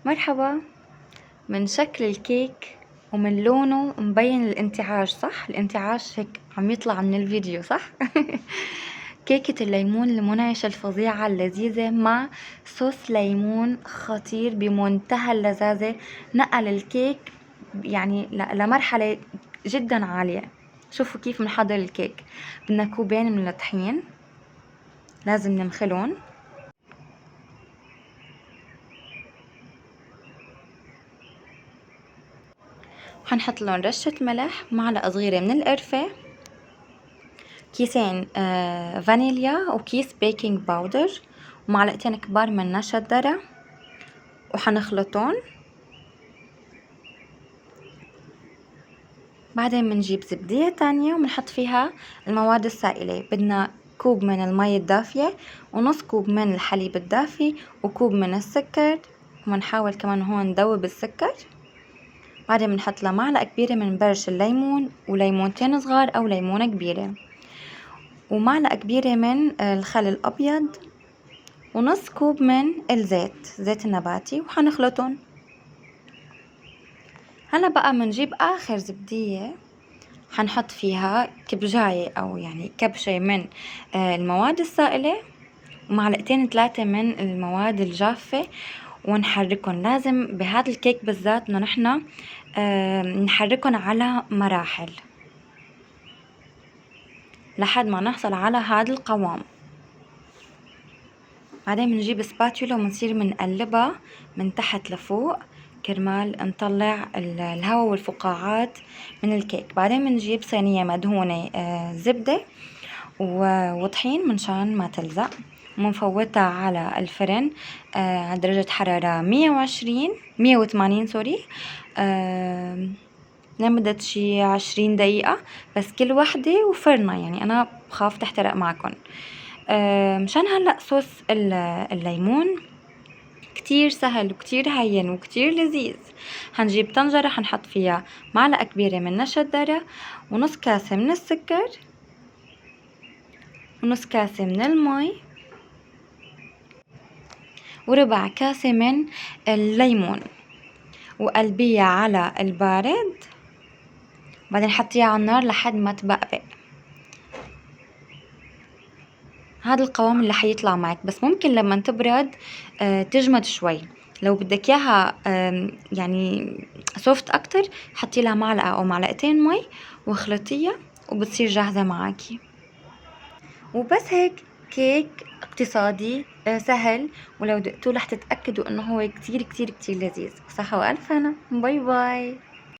مرحبا. من شكل الكيك ومن لونه مبين الانتعاش، صح؟ الانتعاش هيك عم يطلع من الفيديو، صح؟ كيكة الليمون المنعشة الفظيعة اللذيذة مع صوص ليمون خطير بمنتهى اللذاذة. نقل الكيك يعني لمرحلة جدا عالية. شوفوا كيف بنحضر الكيك. بدنا كوبين من الطحين، لازم ننخلهم. وحنحط لهم رشة ملح، معلقة صغيرة من القرفة، كيسين فانيليا وكيس بيكنج باودر ومعلقتين كبار من نشا الذرة، وحنخلطهم. بعدين بنجيب زبدية تانية وبنحط فيها المواد السائلة. بدنا كوب من المي الدافية ونص كوب من الحليب الدافي وكوب من السكر، وبنحاول كمان هون ندوب السكر. بعدين بنحط لها معلقة كبيرة من برش الليمون وليمونتين صغار أو ليمونة كبيرة، ومعلقة كبيرة من الخل الأبيض، ونص كوب من زيت النباتي، وحنخلطهم. هلا بقى بنجيب آخر زبدية حنحط فيها كبجاية أو يعني كبشة من المواد السائلة ومعلقتين 3 من المواد الجافة، ونحركهم. لازم بهذا الكيك بالذات إنه نحنا نحركهم على مراحل لحد ما نحصل على هذا القوام. بعدين بنجيب سباتولا وبنصير بنقلبها من تحت لفوق كرمال نطلع الهواء والفقاعات من الكيك. بعدين بنجيب صينية مدهونة زبدة وطحين منشان ما تلزق، ومنفوتها على الفرن على درجة حرارة 180 سوري، لمدة شي 20 دقيقة بس كل وحدة، وفرنة يعني أنا بخاف تحترق معكم. مشان هلأ صوص الليمون كتير سهل وكتير هين وكتير لذيذ. هنجيب طنجرة حنحط فيها معلقة كبيرة من نشا الذرة ونص كاسة من السكر ونص كاسة من المي وربع كاسة من الليمون، وقلبيها على البارد. بعدين حطيها على النار لحد ما تبقبق. هذا القوام اللي حيطلع معك، بس ممكن لما تبرد تجمد شوي. لو بدك اياها يعني سوفت اكتر حطي لها معلقة او معلقتين مي واخلطيها وبتصير جاهزة معاكي. وبس هيك كيك اقتصادي سهل، ولو دقتوه رح تتأكدوا انه هو كتير كتير كتير لذيذ. صحة والف هنا. باي باي.